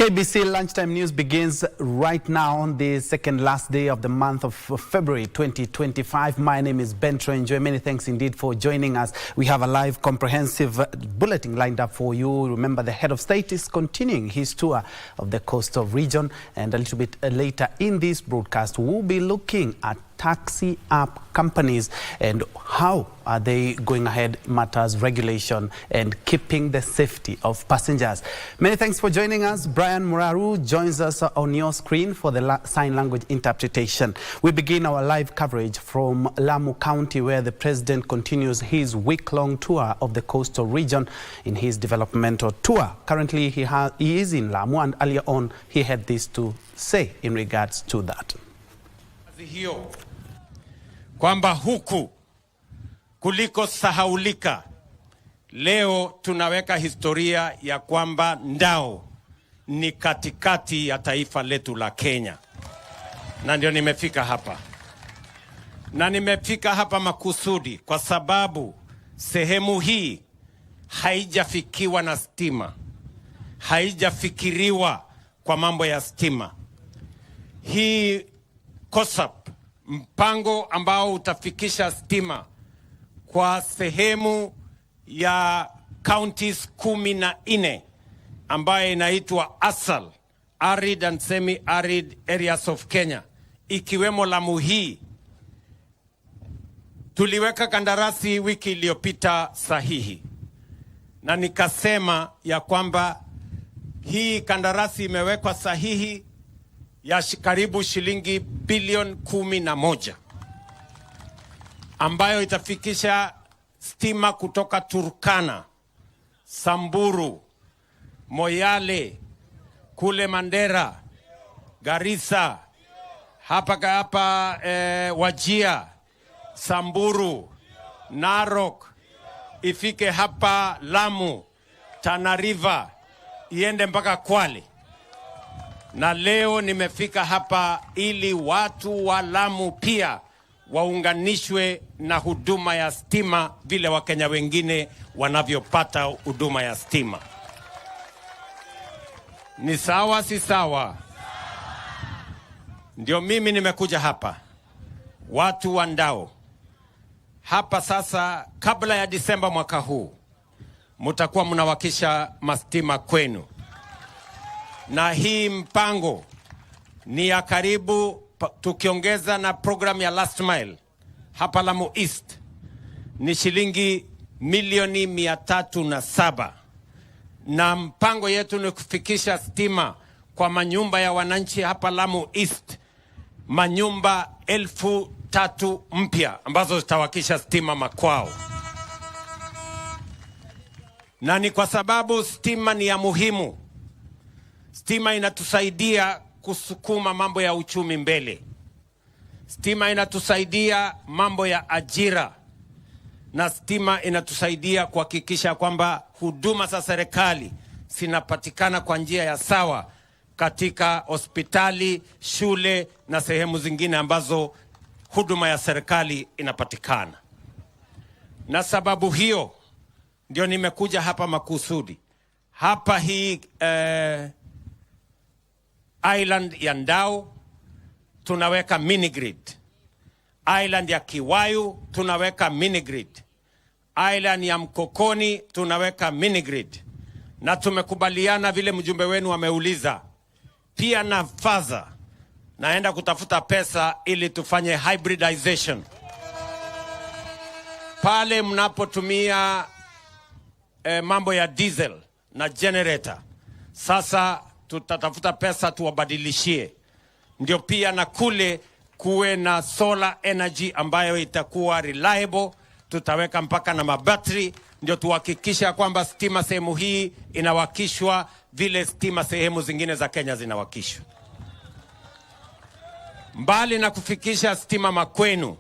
KBC Lunchtime News begins right now on the second last day of the month of February 2025. My name is Njue. Many thanks indeed for joining us. We have a live comprehensive bulletin lined up for you. Remember, the head of state is continuing his tour of the coastal region, and a little bit later in this broadcast we'll be looking at taxi app companies and how are they going ahead matters regulation and keeping the safety of passengers. Many thanks for joining us. Brian Muraru joins us on your screen for the sign language interpretation. We begin our live coverage from Lamu County, where the president continues his week-long tour of the coastal region in his developmental tour. Currently he is in Lamu, and earlier on he had this to say in regards to that. Hiyo kwamba huku kuliko sahaulika, leo tunaweka historia ya kwamba Ndao ni katikati ya taifa letu la Kenya. Na ndio nimefika hapa. Na nimefika hapa makusudi kwa sababu sehemu hii haijafikiwa na stima. Haijafikiriwa kwa mambo ya stima. Hii COSAP, mpango ambao utafikisha stima kwa sehemu ya counties 14 ambayo inaitwa ASAL, Arid and Semi-Arid Areas of Kenya, ikiwemo Lamu hii. Tuliweka kandarasi wiki iliyopita sahihi, na nikasema ya kwamba hii kandarasi imewekwa sahihi ya karibu shilingi bilioni 11 ambayo itafikisha stima kutoka Turkana, Samburu, Moyale, kule Mandera, Garissa, hapa Wajia, Samburu, Narok, ifike hapa Lamu, Tana River, iende mpaka Kwale. Na leo nimefika hapa ili watu wa Lamu pia waunganishwe na huduma ya stima vile Wakenya wengine wanavyopata huduma ya stima. Ni sawa si sawa? Ndio mimi nimekuja hapa. Watu wa Ndao hapa sasa, kabla ya Disemba mwaka huu mtakuwa mnawakisha mastima kwenu. Na hii mpango ni ya karibu, tukiongeza na program ya last mile hapa Lamu East, ni shilingi milioni 307. Na mpango yetu ni kufikisha stima kwa manyumba ya wananchi hapa Lamu East, manyumba 3,000 mpya ambazo zitawakisha stima makwao. Na ni kwa sababu stima ni ya muhimu. Stima inatusaidia kusukuma mambo ya uchumi mbele. Stima inatusaidia mambo ya ajira. Na stima inatusaidia kuhakikisha kwamba huduma za serikali zinapatikana kwa njia ya sawa katika hospitali, shule na sehemu zingine ambazo huduma ya serikali inapatikana. Na sababu hiyo ndio nimekuja hapa makusudi. Hapa hii island ya Ndao tunaweka mini grid. Island ya Kiwayu tunaweka mini grid. Island ya Mkokoni tunaweka mini grid. Na tumekubaliana vile mjumbe wenu ameuliza, pia na faza naenda kutafuta pesa ili tufanye hybridization. Pale mnapotumia mambo ya diesel na generator, sasa tutatafuta pesa tuwabadilishie. Ndio pia na kule kuwe na solar energy ambayo itakuwa reliable, tutaweka mpaka na mabattery, ndio tuhakikisha kwamba stima sehemu hii inawakishwa vile stima sehemu zingine za Kenya zinawakishwa. Mbali na kufikisha stima makwenu,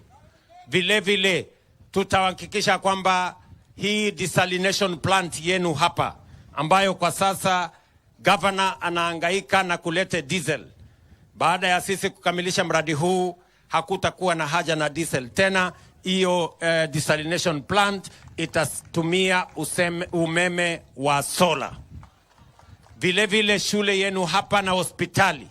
vile vile tutahakikisha kwamba hii desalination plant yenu hapa, ambayo kwa sasa governor anahangaika na kulete diesel. Baada ya sisi kukamilisha mradi huu, hakutakuwa na haja na diesel tena. Hiyo desalination plant itatumia umeme wa solar. Vile vile shule yenu hapa na hospitali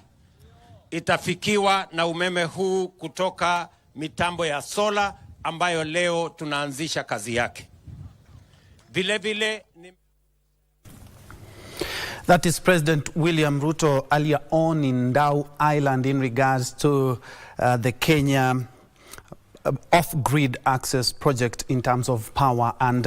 itafikiwa na umeme huu kutoka mitambo ya sola ambayo leo tunaanzisha kazi yake. Vile vile That is President William Ruto earlier on in Ndau Island in regards to the Kenya off-grid access project in terms of power, and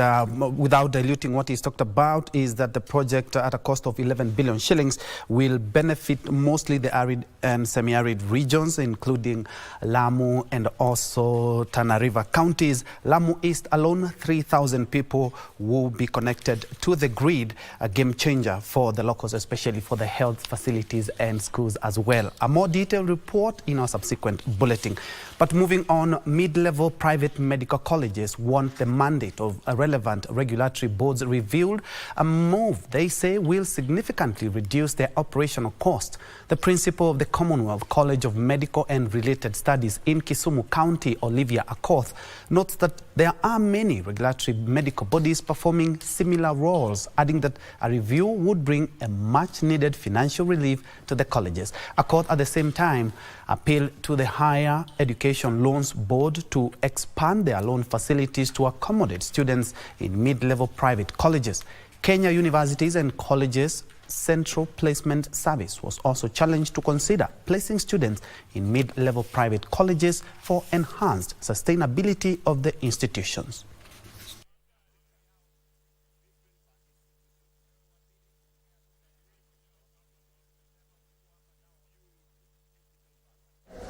without diluting what he's talked about is that the project at a cost of 11 billion shillings will benefit mostly the arid and semi-arid regions, including Lamu and also Tana River counties. Lamu East alone, 3,000 people will be connected to the grid, a game changer for the locals, especially for the health facilities and schools as well. A more detailed report in our subsequent bulletin. But moving on, mid-level private medical colleges want the mandate of relevant regulatory boards reviewed, a move they say will significantly reduce their operational cost. The principal of the Commonwealth College of Medical and Related Studies in Kisumu County, Olivia Akoth, notes that there are many regulatory medical bodies performing similar roles, adding that a review would bring a much-needed financial relief to the colleges. Akoth, at the same time, appealed to the Higher Education Loans Board to expand their loan facilities to accommodate students in mid-level private colleges. Kenya Universities and Colleges Central Placement Service was also challenged to consider placing students in mid-level private colleges for enhanced sustainability of the institutions.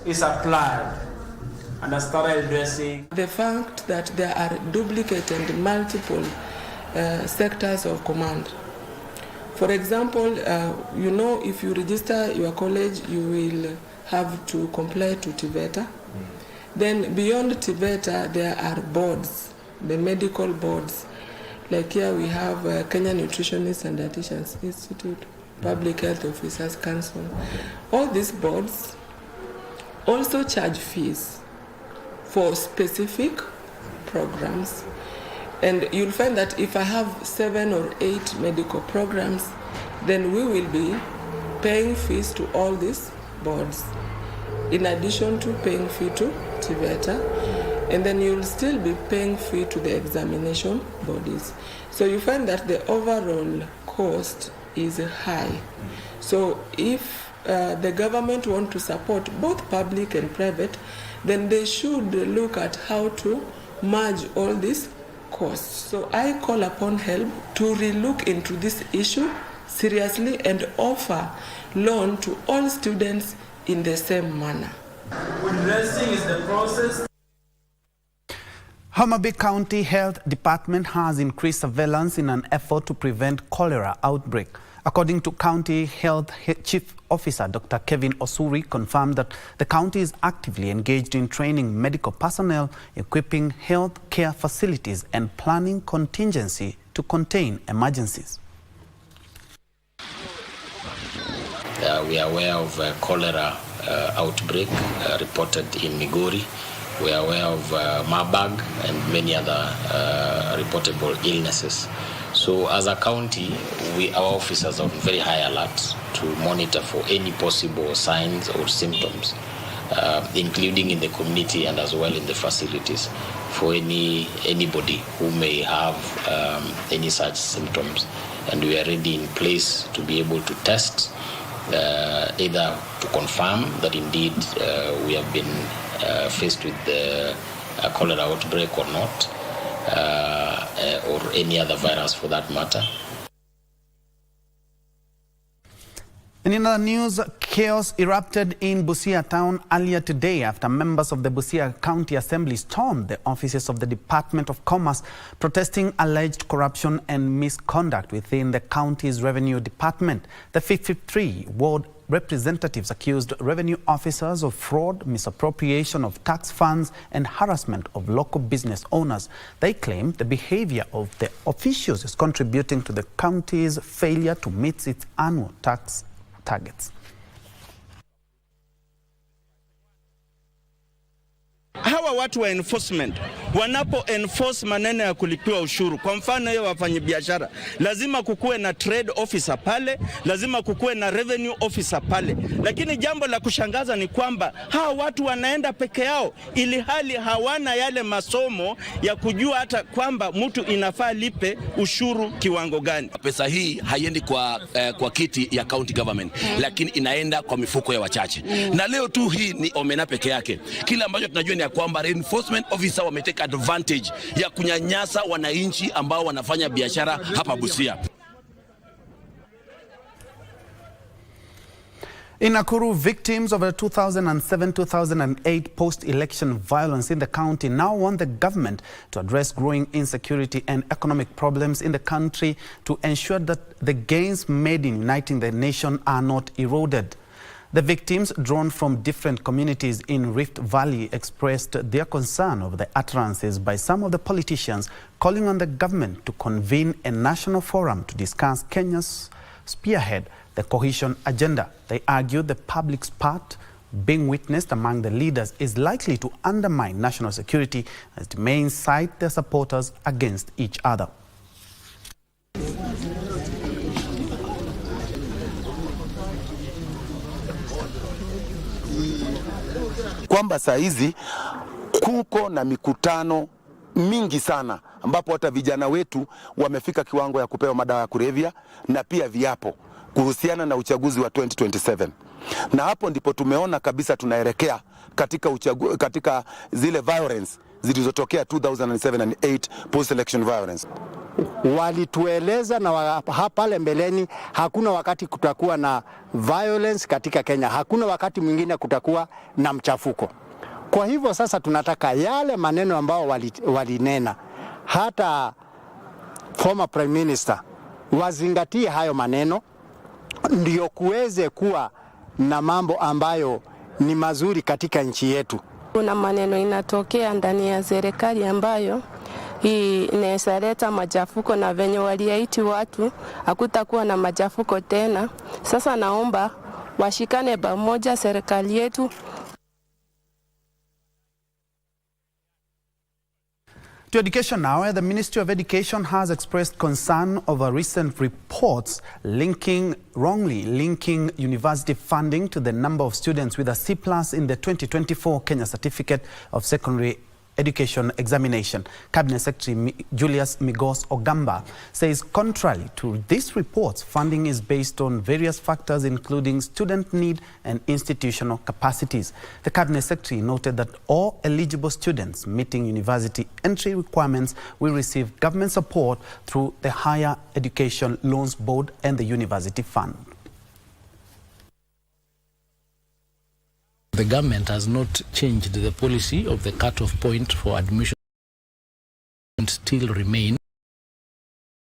Is applied and started addressing the fact that there are duplicate and multiple sectors of command. For example, you know, if you register your college, you will have to comply to TVETA. Then beyond TVETA, there are boards, the medical boards. Like here we have Kenya Nutritionists and Dietitians Institute, Public Health Officers Council. All these boards also charge fees for specific programs. And you'll find that if I have 7 or 8 medical programs, then we will be paying fees to all these boards, in addition to paying fee to TVETA, and then you'll still be paying fee to the examination bodies. So you find that the overall cost is high. So if the government want to support both public and private, then they should look at how to merge all these costs. So I call upon HELB to relook into this issue seriously and offer loan to all students in the same manner. Addressing is the process. Homa Bay County Health Department has increased surveillance in an effort to prevent cholera outbreak. According to County Health Chief Officer Dr. Kevin Osuri, confirmed that the county is actively engaged in training medical personnel, equipping health care facilities, and planning contingency to contain emergencies. We are aware of cholera outbreak reported in Migori. We are aware of Marburg and many other reportable illnesses. So as a county, our officers are on very high alert to monitor for any possible signs or symptoms, including in the community and as well in the facilities, for anybody who may have any such symptoms. And we are ready in place to be able to test, either to confirm that indeed we have been faced with the cholera outbreak or not, or any other virus for that matter. And in other news, chaos erupted in Busia town earlier today after members of the Busia County Assembly stormed the offices of the Department of Commerce, protesting alleged corruption and misconduct within the county's revenue department. The 53 ward representatives accused revenue officers of fraud, misappropriation of tax funds, and harassment of local business owners. They claim the behavior of the officials is contributing to the county's failure to meet its annual tax targets. Hawa watu wa enforcement wanapo enforce maneno ya kulipiwa ushuru, kwa mfano hiyo wafanyabiashara, lazima kukuwe na trade officer pale, lazima kukuwe na revenue officer pale. Lakini jambo la kushangaza ni kwamba hawa watu wanaenda peke yao, ili hali hawana yale masomo ya kujua hata kwamba mtu inafaa lipe ushuru kiwango gani. Pesa hii haiendi kwa kiti ya county government, lakini inaenda kwa mifuko ya wachache. Na leo tu hii ni omena peke yake. Kila ambacho tunajua ni ya kwamba reinforcement officer wametake advantage ya kunyanyasa wananchi ambao wanafanya biashara hapa Busia. In Nakuru, victims of the 2007-2008 post-election violence in the county now want the government to address growing insecurity and economic problems in the country to ensure that the gains made in uniting the nation are not eroded. The victims, drawn from different communities in Rift Valley, expressed their concern over the utterances by some of the politicians calling on the government to convene a national forum to discuss Kenya's spearhead the cohesion agenda. They argued the public's part being witnessed among the leaders is likely to undermine national security as the main side their supporters against each other. Kwamba saa hizi kuko na mikutano mingi sana ambapo hata vijana wetu wamefika kiwango ya kupewa madawa ya kulevya na pia viapo kuhusiana na uchaguzi wa 2027. Na hapo ndipo tumeona kabisa tunaelekea katika zile violence zilizotokea 2007 and 8 post election violence. Walitueleza na pale mbeleni hakuna wakati kutakuwa na violence katika Kenya, hakuna wakati mwingine kutakuwa na mchafuko. Kwa hivyo sasa tunataka yale maneno ambao walinena, hata former prime minister wazingatie hayo maneno, ndio kuweze kuwa na mambo ambayo ni mazuri katika nchi yetu. Kuna maneno inatokea ndani ya serikali ambayo hii inaweza leta machafuko, na venye waliaiti watu hakutakuwa na machafuko tena. Sasa naomba washikane pamoja serikali yetu. To education now, the Ministry of Education has expressed concern over recent reports wrongly linking university funding to the number of students with a C+ in the 2024 Kenya Certificate of Secondary Education examination. Cabinet Secretary Julius Migos Ogamba says contrary to these reports, funding is based on various factors including student need and institutional capacities. The Cabinet Secretary noted that all eligible students meeting university entry requirements will receive government support through the Higher Education Loans Board and the University Fund. The government has not changed the policy of the cut-off point for admission, still remain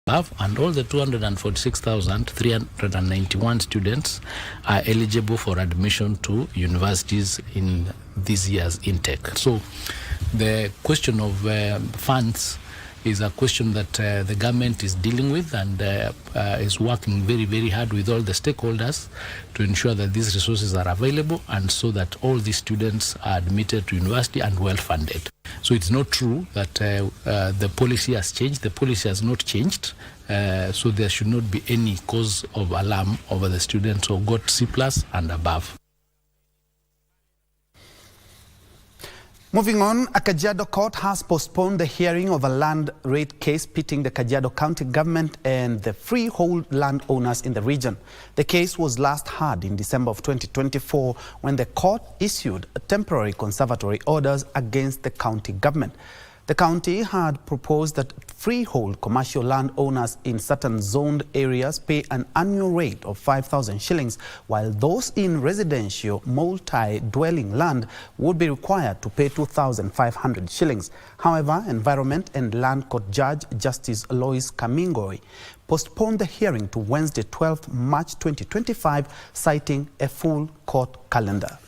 above, and all the 246,391 students are eligible for admission to universities in this year's intake. So the question of funds is a question that the government is dealing with and is working very, very hard with all the stakeholders to ensure that these resources are available and so that all these students are admitted to university and well funded. So it's not true that the policy has changed. The policy has not changed. So there should not be any cause of alarm over the students who got C+ and above. Moving on, a Kajiado court has postponed the hearing of a land raid case pitting the Kajiado County government and the freehold landowners in the region. The case was last heard in December of 2024 when the court issued temporary conservatory orders against the county government. The county had proposed that freehold commercial landowners in certain zoned areas pay an annual rate of 5,000 shillings, while those in residential multi-dwelling land would be required to pay 2,500 shillings. However, Environment and Land Court Judge Justice Lois Kamingoi postponed the hearing to Wednesday, 12th March 2025, citing a full court calendar.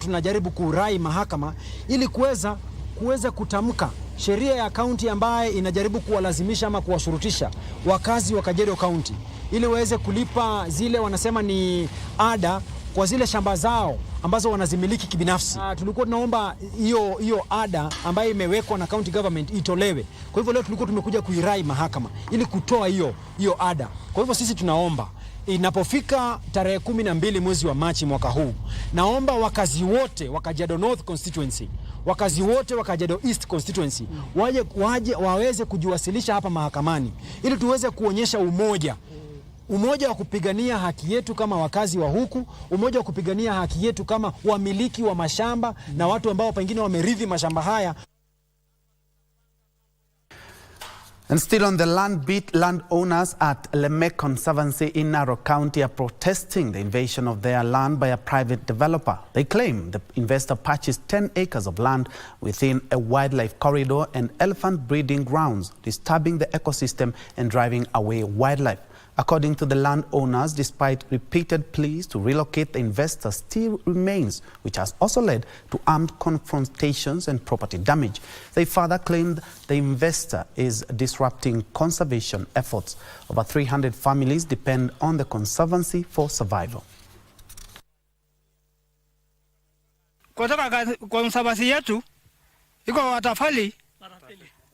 Tunajaribu kurai mahakama ili kuweza kutamka sheria ya kaunti ambaye inajaribu kuwalazimisha ama kuwashurutisha wakazi wa Kajiado County ili waweze kulipa zile wanasema ni ada kwa zile shamba zao ambazo wanazimiliki kibinafsi. Tulikuwa tunaomba hiyo ada ambayo imewekwa na county government itolewe. Kwa hivyo leo tulikuwa tumekuja kuirai mahakama ili kutoa hiyo ada. Kwa hivyo sisi tunaomba inapofika tarehe 12 mwezi wa Machi mwaka huu, naomba wakazi wote wa Kajiado North constituency, wakazi wote wa Kajiado East constituency waweze kujiwasilisha hapa mahakamani ili tuweze kuonyesha umoja wa kupigania haki yetu kama wakazi wa huku, umoja wa kupigania haki yetu kama wamiliki wa mashamba na watu ambao pengine wamerithi mashamba haya. And still on the land beat, landowners at Lemek Conservancy in Narok County are protesting the invasion of their land by a private developer. They claim the investor purchased 10 acres of land within a wildlife corridor and elephant breeding grounds, disturbing the ecosystem and driving away wildlife. According to the landowners, despite repeated pleas to relocate, the investor still remains, which has also led to armed confrontations and property damage. They further claimed the investor is disrupting conservation efforts. Over 300 families depend on the conservancy for survival. Kutoka conservancy yetu iko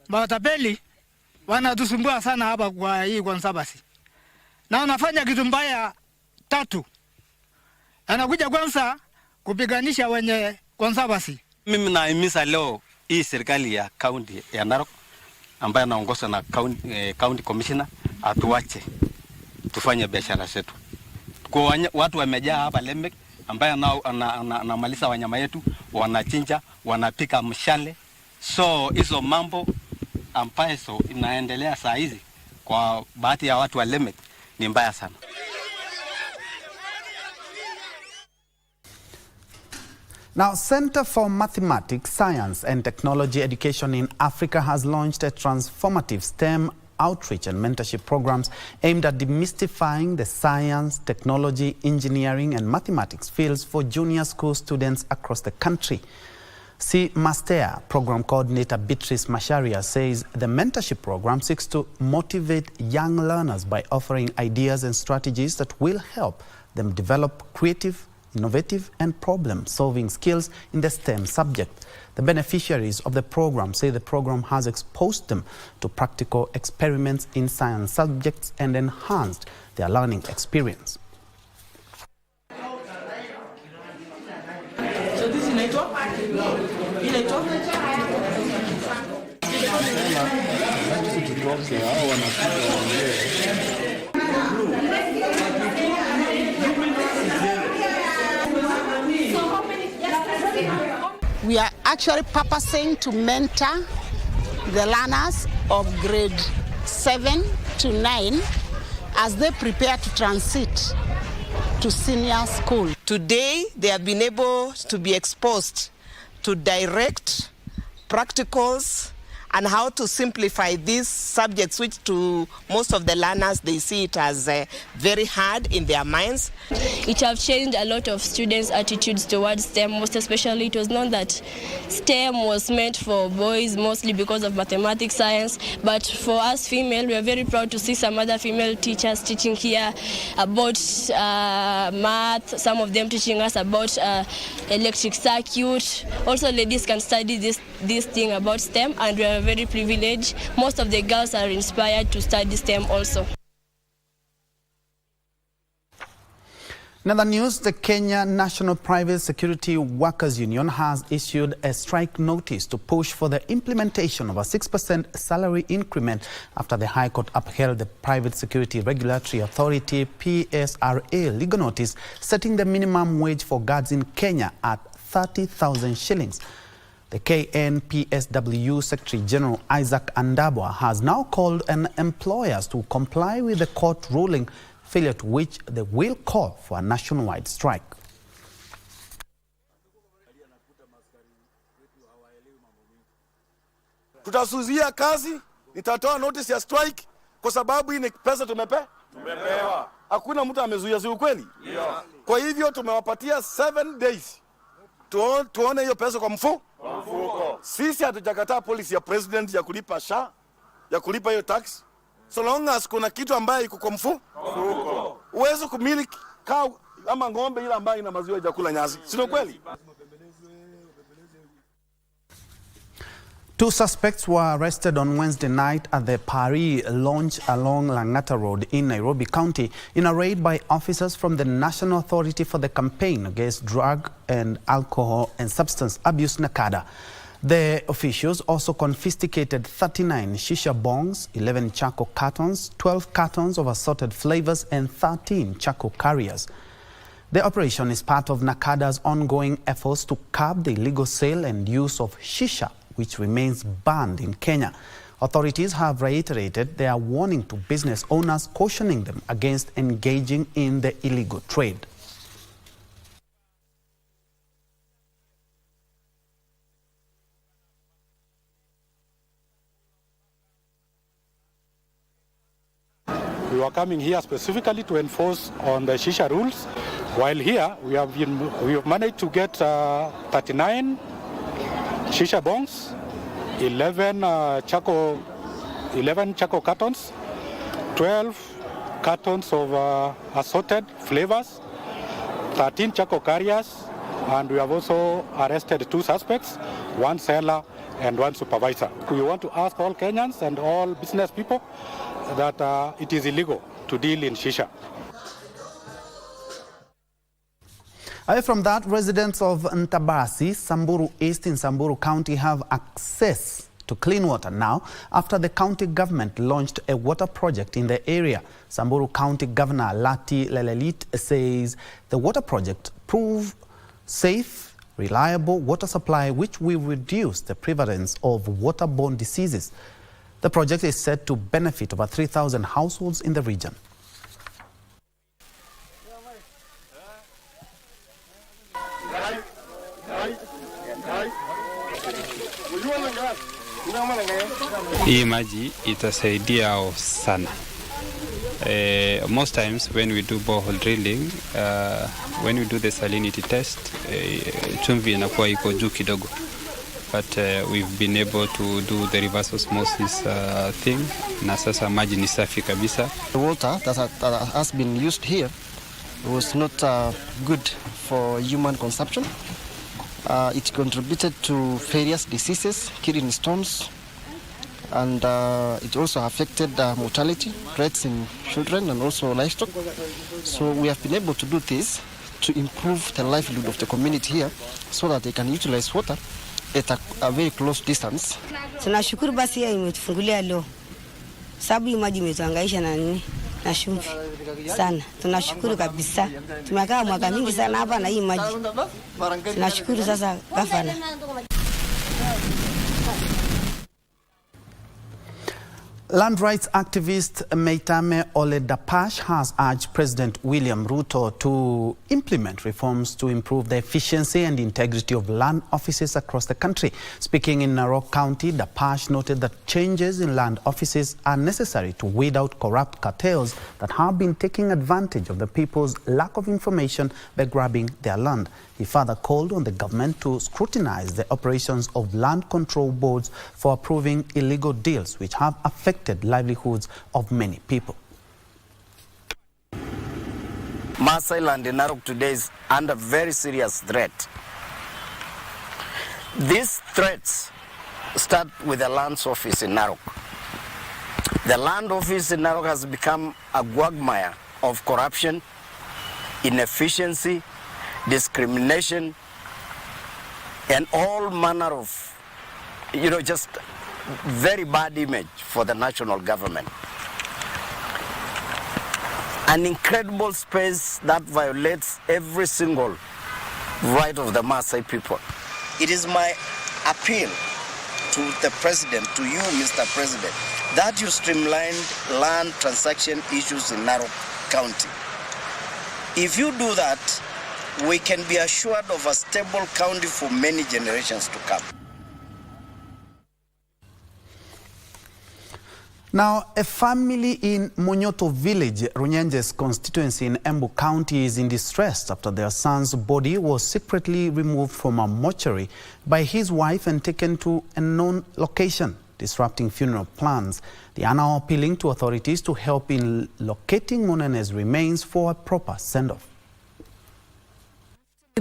watapeli wanatusumbua sana hapa kwa hii conservancy. Na wanafanya kitu mbaya 3. Anakuja kwanza kupiganisha wenye conservancy. Mimi naimisa leo hii serikali ya county ya Narok ambayo anaongozwa na county commissioner atuache tufanye biashara zetu. Kwa watu wamejaa hapa Lemek ambaye anamaliza wanyama yetu, wanachinja, wanapika mshale. So hizo mambo ambayo inaendelea saa hizi kwa baadhi ya watu wa Lemek ni mbaya sana. Now, Center for Mathematics, Science and Technology Education in Africa has launched a transformative STEM outreach and mentorship programs aimed at demystifying the science, technology, engineering and mathematics fields for junior school students across the country. Mastea program coordinator Beatrice Masharia says the mentorship program seeks to motivate young learners by offering ideas and strategies that will help them develop creative, innovative and problem-solving skills in the STEM subject. The beneficiaries of the program say the program has exposed them to practical experiments in science subjects and enhanced their learning experience. We are actually purposing to mentor the learners of grade 7 to 9 as they prepare to transit to senior school. Today, they have been able to be exposed to direct practicals and how to simplify these subjects, which to most of the learners, they see it as very hard in their minds. It has changed a lot of students' attitudes towards STEM. Most especially, it was known that STEM was meant for boys, mostly because of mathematics, science. But for us female, we are very proud to see some other female teachers teaching here about math, some of them teaching us about electric circuit. Also, ladies can study this thing about STEM, and we are very privileged. Most of the girls are inspired to study STEM also. In other news, the Kenya National Private Security Workers Union has issued a strike notice to push for the implementation of a 6% salary increment after the High Court upheld the Private Security Regulatory Authority PSRA legal notice setting the minimum wage for guards in Kenya at 30,000 shillings. The KNPSW Secretary General Isaac Andabwa has now called on employers to comply with the court ruling, failure to which they will call for a nationwide strike. Tutasusia kazi, nitatoa notice ya strike kwa sababu hii ni pesa tumepewa. Hakuna mtu amezuia, si ukweli? Yeah. Kwa hivyo tumewapatia 7 days. Tuone hiyo pesa kwa mfuko. Sisi hatujakataa policy ya president ya kulipa SHA, ya kulipa hiyo tax. So long as kuna kitu ambaye iko kwa mfuko. Uwezo kumiliki ama ng'ombe ile ambayo ina maziwa haijakula nyasi. Sio kweli? Two suspects were arrested on Wednesday night at the Paris launch along Langata Road in Nairobi County in a raid by officers from the National Authority for the Campaign Against Drug and Alcohol and Substance Abuse, Nakada. The officials also confiscated 39 shisha bongs, 11 charcoal cartons, 12 cartons of assorted flavors and 13 charcoal carriers. The operation is part of Nakada's ongoing efforts to curb the illegal sale and use of shisha, which remains banned in Kenya. Authorities have reiterated their warning to business owners, cautioning them against engaging in the illegal trade. We were coming here specifically to enforce on the shisha rules. While here, we have managed to get 39 shisha bongs, 11 charcoal cartons, 12 cartons of assorted flavors, 13 charcoal carriers, and we have also arrested 2 suspects, 1 seller and 1 supervisor. We want to ask all Kenyans and all business people that it is illegal to deal in shisha. Away from that, residents of Ntabasi, Samburu East in Samburu County have access to clean water now after the county government launched a water project in the area. Samburu County Governor Lati Lelelit says the water project proved safe, reliable water supply which will reduce the prevalence of waterborne diseases. The project is said to benefit over 3,000 households in the region. Hii maji itasaidia sana. Most times when we do borehole drilling, when we do the salinity test, chumvi inakuwa iko juu kidogo. But we've been able to do the reverse osmosis thing. Na sasa maji ni safi kabisa. The water that has been used here was not good for human consumption. It contributed to various diseases, kidney stones, and it also affected mortality rates in children and also livestock. So we have been able to do this to improve the livelihood of the community here so that they can utilize water at a very close distance. Tunashukuru basi ya imetufungulia leo. Sababu hii maji imetuhangaisha na nini? Na chumvi sana. Tunashukuru kabisa. Tumekaa mwaka mingi sana hapa na hii maji. Tunashukuru sasa gavana. Land rights activist Meitame Oledapash has urged President William Ruto to implement reforms to improve the efficiency and integrity of land offices across the country. Speaking in Narok County, Dapash noted that changes in land offices are necessary to weed out corrupt cartels that have been taking advantage of the people's lack of information by grabbing their land. He further called on the government to scrutinize the operations of land control boards for approving illegal deals which have affected livelihoods of many people. Maasai land in Narok today is under very serious threat. These threats start with the lands office in Narok. The land office in Narok has become a quagmire of corruption, inefficiency, discrimination, and all manner of, just very bad image for the national government. An incredible space that violates every single right of the Maasai people. It is my appeal to the President, to you, Mr. President, that you streamlined land transaction issues in Narok County. If you do that, we can be assured of a stable county for many generations to come. Now, a family in Monyoto village, Runyenje's constituency in Embu County, is in distress after their son's body was secretly removed from a mortuary by his wife and taken to a known location, disrupting funeral plans. They are now appealing to authorities to help in locating Monene's remains for a proper send-off.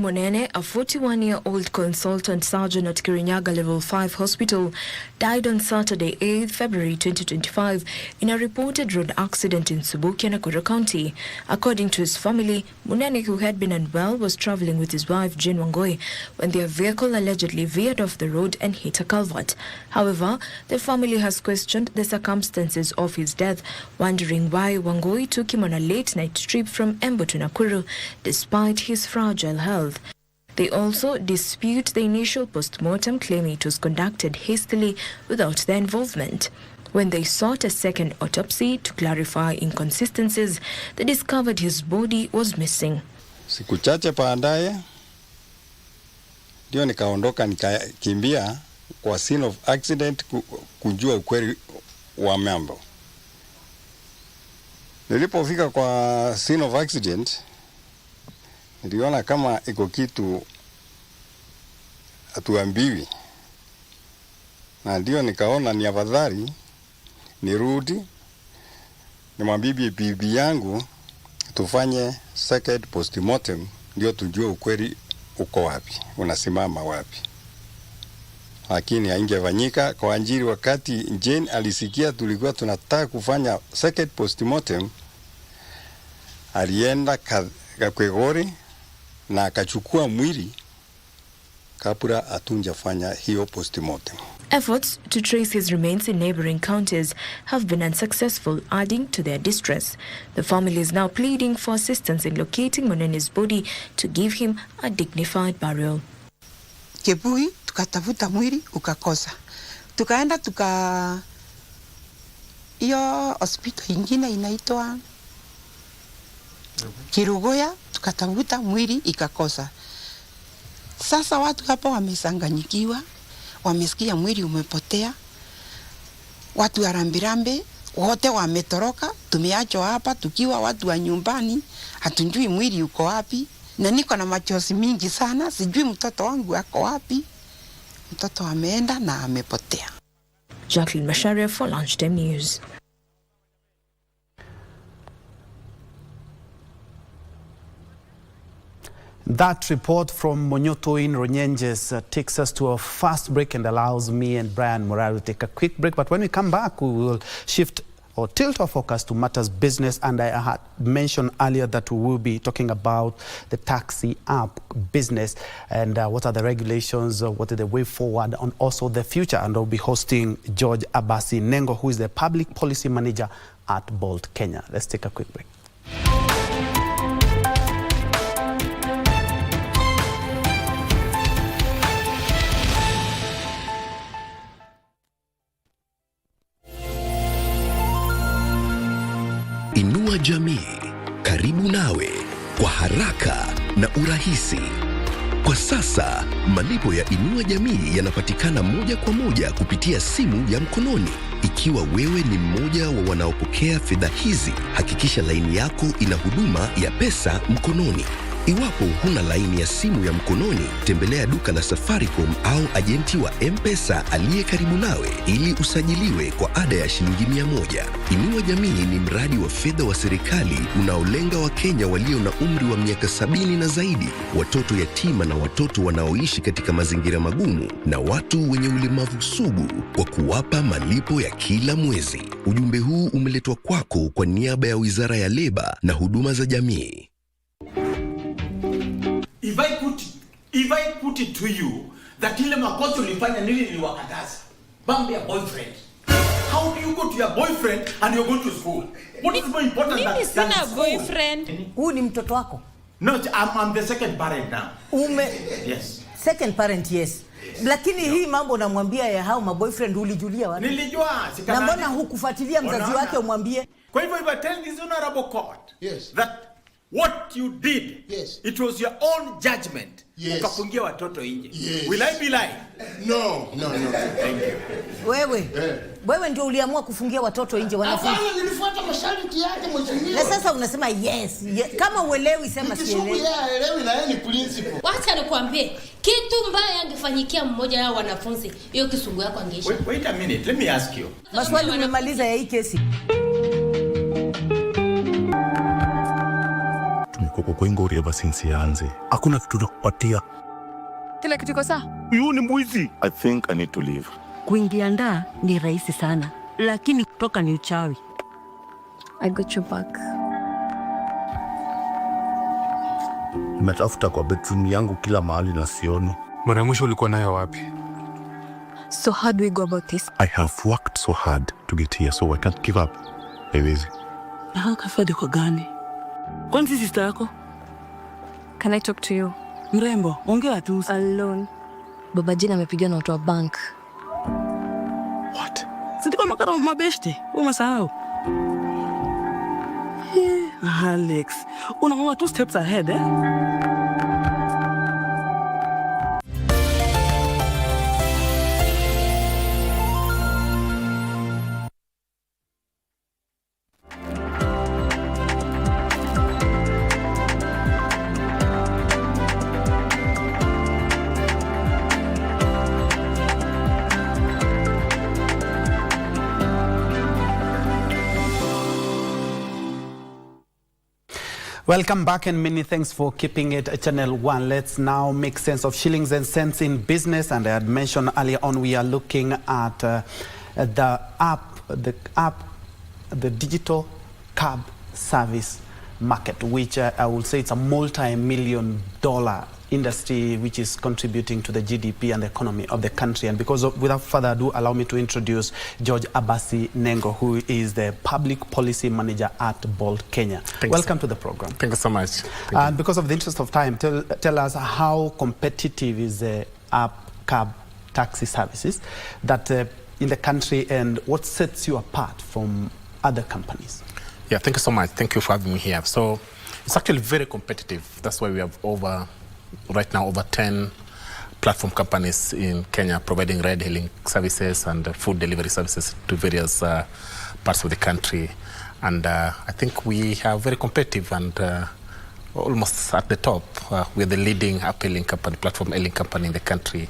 Monene, a 41-year-old consultant sergeant at Kirinyaga Level 5 Hospital, died on Saturday, 8th February 2025 in a reported road accident in Subukia, Nakada County. According to his family, Monene, who had been unwell, was traveling with his wife, Jane Wangoi, when their vehicle allegedly veered off the road and hit a culvert. However, the family has questioned the circumstances of his death, wondering why Wangoi took him on a late-night trip from Embu to Nakuru, despite his fragile health. They also dispute the initial post-mortem, claiming it was conducted hastily without their involvement. When they sought a second autopsy to clarify inconsistencies, they discovered his body was missing. Siku chache baadaye ndio nikaondoka nikakimbia kwa scene of accident kujua ukweli wa mambo. Nilipofika kwa scene of accident niliona kama iko kitu atuambiwi, na ndio nikaona ni afadhali nirudi nimwambie bibi yangu tufanye second postmortem ndio tujue ukweli uko wapi, unasimama wapi. Lakini haingefanyika kwa ajili wakati Jane alisikia tulikuwa tunataka kufanya second postmortem, alienda Kakwegori na akachukua mwili kabla atunjafanya hiyo postmortem. Efforts to trace his remains in neighboring counties have been unsuccessful, adding to their distress. The family is now pleading for assistance in locating Monene's body to give him a dignified burial. Kebui tukatafuta mwili ukakosa. Tukaenda hiyo hospital ingine inaitwa Kirugoya, tukatafuta mwili ikakosa. Sasa watu hapa wamesanganyikiwa, wamesikia mwili umepotea. Watu wa Rambirambe wote wametoroka, tumeachwa hapa tukiwa watu wa nyumbani, hatujui mwili uko wapi. Na niko na machozi mingi sana, sijui mtoto wangu ako wapi. Mtoto ameenda na amepotea. Jacqueline Masharia for Lunchtime News. That report from Monyoto in Ronyenjes takes us to a fast break and allows me and Brian Morale to take a quick break. But when we come back, we will shift or tilt our focus to matters business. And I had mentioned earlier that we will be talking about the taxi app business and what are the regulations, what are the way forward, and also the future. And I'll be hosting George Abasi Nengo, who is the public policy manager at Bolt Kenya. Let's take a quick break. Inua jamii karibu nawe kwa haraka na urahisi. Kwa sasa, malipo ya Inua Jamii yanapatikana moja kwa moja kupitia simu ya mkononi. Ikiwa wewe ni mmoja wa wanaopokea fedha hizi, hakikisha laini yako ina huduma ya pesa mkononi. Iwapo huna laini ya simu ya mkononi, tembelea duka la Safaricom au ajenti wa M-Pesa aliye karibu nawe ili usajiliwe kwa ada ya shilingi 100. Inua Jamii ni mradi wa fedha wa serikali unaolenga Wakenya walio na umri wa miaka 70 na zaidi, watoto yatima na watoto wanaoishi katika mazingira magumu na watu wenye ulemavu sugu, kwa kuwapa malipo ya kila mwezi. Ujumbe huu umeletwa kwako kwa niaba ya Wizara ya Leba na Huduma za Jamii. If I put it to you that ile makosa ulifanya ni wakataza mambo ya boyfriend, how do you go to your boyfriend and you go to school? What is more important than sina boyfriend? Huu ni mtoto wako? No, I'm the second parent now. Yes. Second parent, yes. Lakini hii mambo namwambia ya hao maboyfriend ulijulia wapi? Nilijua. Na mbona hukufuatilia mzazi wake umwambie? Kwa hivyo if I tell this honorable court that what you did, it was your own judgment. Ukafungia watoto nje. Will I be lying? No. Thank you. Wewe ndio uliamua kufungia watoto nje wanafunzi. Hapana, nilifuata masharti yake mheshimiwa. Na sasa unasema yes. Kama uelewi sema sielewi. Elewi na yeye ni principal. Wacha nikwambie, kitu mbaya angefanyikia mmoja wao wanafunzi, hiyo kisungu yako angeisha. Wait a minute, let me ask you. Maswali umemaliza ya hii kesi. niko kwa Ingori ever since ianze. Hakuna kitu nakupatia. Kila kitu iko sawa? Huyu ni mwizi. I think I need to leave. Kuingia ni rahisi sana, lakini kutoka ni uchawi. I got your back. Nimetafuta kwa bedroom yangu kila mahali na sioni. Mara ya mwisho ulikuwa nayo wapi? So how do we go about this? I have worked so hard to get here, so I can't give up. Haiwezi. Kafadi kwa gani? Kwani si sister yako? Can I talk to you? Mrembo, ongea tu. Alone. Baba Jina amepigiwa na watu wa bank. What? Sindiko makara mabeshte. Umesahau. Alex, unaona 2 steps ahead, eh? Welcome back and many thanks for keeping it Channel 1. Let's now make sense of shillings and cents in business. And I had mentioned earlier on we are looking at the digital cab service market, which I will say it's a multi-million-dollar industry which is contributing to the GDP and the economy of the country. And without further ado, allow me to introduce George Abasi Nengo, who is the Public Policy Manager at Bolt Kenya. Welcome to the program. Thank you so much. And because of the interest of time, tell us how competitive is the cab taxi services that in the country, and what sets you apart from other companies? Yeah, thank you so much. Thank you for having me here. So it's actually very competitive. That's why we have right now over 10 platform companies in Kenya providing ride-hailing services and food delivery services to various parts of the country. And I think we are very competitive and almost at the top. We're the leading app-hailing company, platform hailing company in the country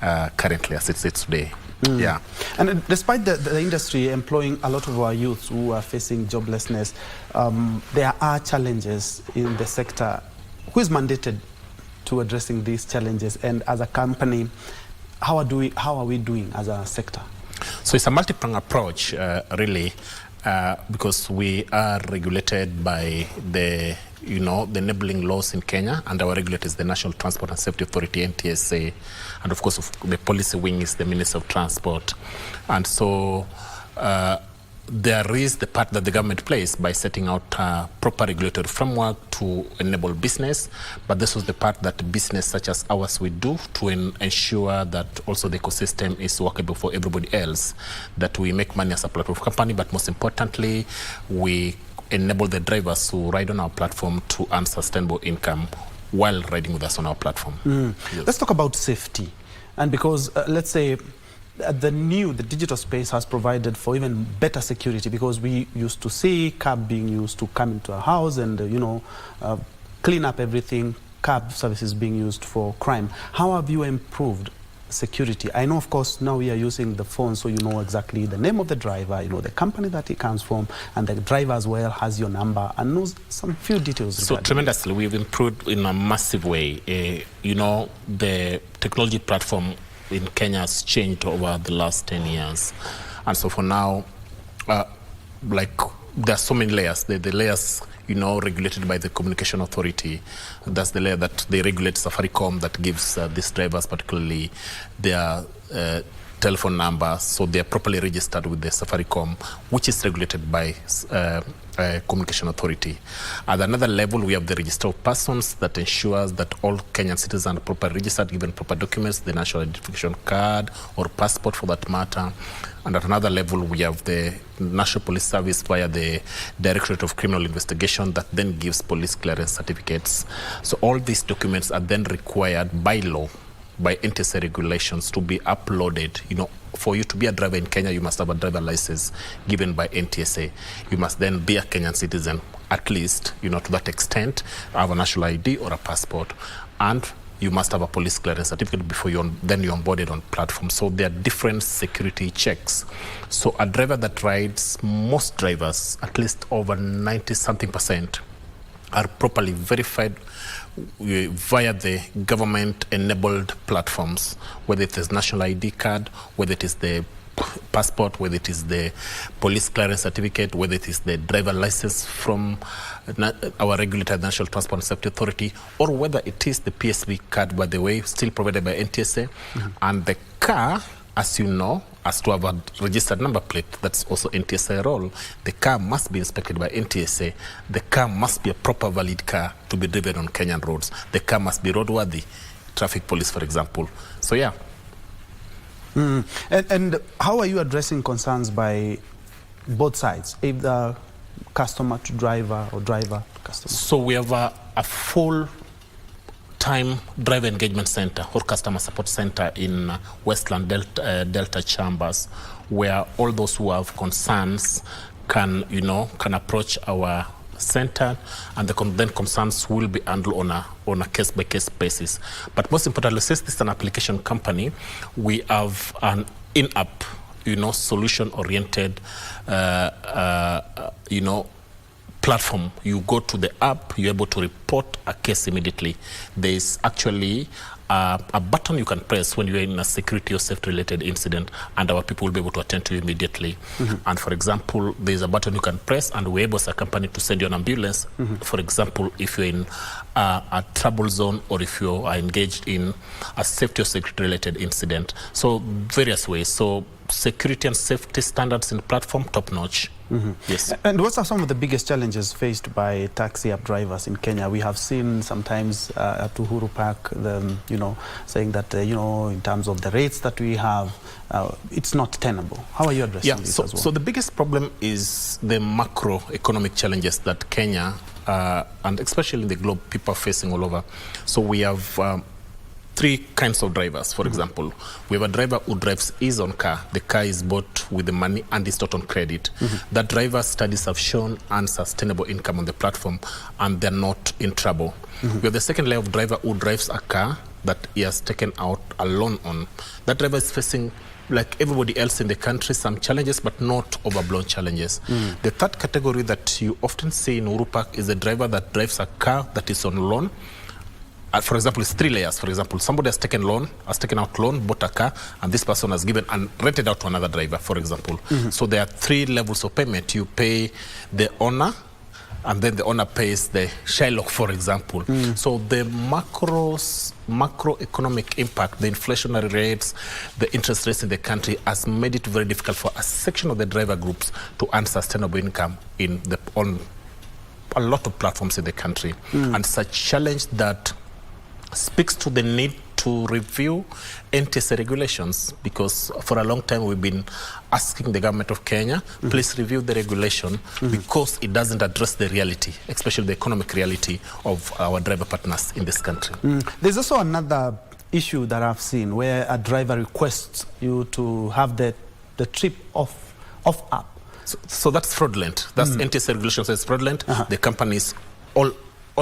currently as it sits today. Yeah. And despite the industry employing a lot of our youth who are facing joblessness, there are challenges in the sector. Who is mandated to addressing these challenges, and as a company, how are we doing as a sector? So it's a multi-pronged approach, really, because we are regulated by the enabling laws in Kenya, and our regulator is the National Transport and Safety Authority, NTSA, and of course the policy wing is the Minister of Transport. And so there is the part that the government plays by setting out proper regulatory framework to enable business, but this was the part that business such as ours we do to ensure that also the ecosystem is workable for everybody else, that we make money as a platform company, but most importantly, we enable the drivers who ride on our platform to earn sustainable income while riding with us on our platform. Yes. Let's talk about safety, and because let's say the digital space has provided for even better security, because we used to see cab being used to come into a house and clean up everything, cab services being used for crime. How have you improved security? I know, of course, now we are using the phone, so you know exactly the name of the driver, you know the company that he comes from, and the driver as well has your number and knows some few details. So tremendously, we've improved in a massive way. The technology platform in Kenya has changed over the last 10 years. And so for now, there are so many layers. The layers, regulated by the Communication Authority. That's the layer that they regulate Safaricom, that gives these drivers particularly their telephone number, so they are properly registered with the Safaricom, which is regulated by Communication Authority. At another level, we have the register of persons that ensures that all Kenyan citizens are properly registered, given proper documents, the national identification card or passport for that matter. And at another level, we have the National Police Service via the Directorate of Criminal Investigation that then gives police clearance certificates. So all these documents are then required by law, by NTSA regulations, to be uploaded. For you to be a driver in Kenya, you must have a driver license given by NTSA. You must then be a Kenyan citizen, at least, to that extent, have a national ID or a passport. And you must have a police clearance certificate before you're onboarded on platform. So there are different security checks. So a driver that rides, most drivers, at least over 90-something%, are properly verified via the government-enabled platforms, whether it is national ID card, whether it is the passport, whether it is the police clearance certificate, whether it is the driver license from our regulated National Transport and Safety Authority, or whether it is the PSV card, by the way, still provided by NTSA. And the car, as you know, has to have a registered number plate. That's also NTSA role. The car must be inspected by NTSA. The car must be a proper valid car to be driven on Kenyan roads. The car must be roadworthy. Traffic police, for example. So yeah. And how are you addressing concerns by both sides, either customer to driver or driver to customer? So we have a full-time driver engagement center or customer support center in Westland Delta Chambers, where all those who have concerns can approach our center, and then concerns will be handled on a case-by-case basis. But most importantly, since this is an application company, we have an in-app, solution-oriented, platform. You go to the app, you're able to report a case immediately. There is actually a button you can press when you're in a security or safety-related incident, and our people will be able to attend to you immediately. And for example, there's a button you can press, and we're able as a company to send you an ambulance. For example, if you're in a trouble zone, or if you are engaged in a safety or security-related incident. So various ways. So security and safety standards in the platform, top-notch. Yes. And what are some of the biggest challenges faced by taxi app drivers in Kenya? We have seen sometimes at Uhuru Park, saying that, in terms of the rates that we have, it's not tenable. How are you addressing this as well? So the biggest problem is the macroeconomic challenges that Kenya, and especially in the globe, people are facing all over. So we have three kinds of drivers. For example, we have a driver who drives his own car. The car is bought with the money and is not on credit. That driver, studies have shown, earns sustainable income on the platform, and they're not in trouble. We have the second layer of driver who drives a car that he has taken out a loan on. That driver is facing, like everybody else in the country, some challenges, but not overblown challenges. The third category that you often see in Uhuru Park is the driver that drives a car that is on loan. For example, it's three layers. For example, somebody has taken out loan, bought a car, and this person has given and rented out to another driver, for example. So there are three levels of payment. You pay the owner, and then the owner pays the Shylock, for example. So the macroeconomic impact, the inflationary rates, the interest rates in the country has made it very difficult for a section of the driver groups to earn sustainable income on a lot of platforms in the country. And it's a challenge that speaks to the need to review NTSA regulations, because for a long time we've been asking the government of Kenya, please review the regulation, because it doesn't address the reality, especially the economic reality of our driver partners in this country. There's also another issue that I've seen where a driver requests you to have the trip off app. So that's fraudulent. That's NTSA regulation says fraudulent. The companies, all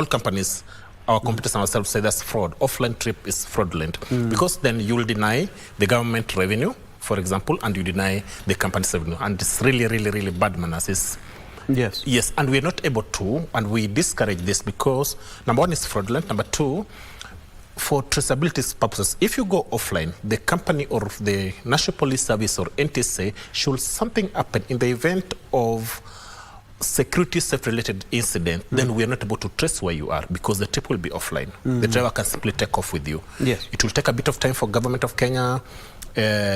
companies, our competitors and ourselves say that's fraud. Offline trip is fraudulent, because then you will deny the government revenue, for example, and you deny the company's revenue. And it's really, really, really bad manners. Yes, and we're not able to, and we discourage this because, number one, it's fraudulent. Number two, for traceability purposes, if you go offline, the company or the National Police Service or NTSA, should something happen in the event of security safety-related incident, then we are not able to trace where you are, because the trip will be offline. The driver can simply take off with you. It will take a bit of time for government of Kenya,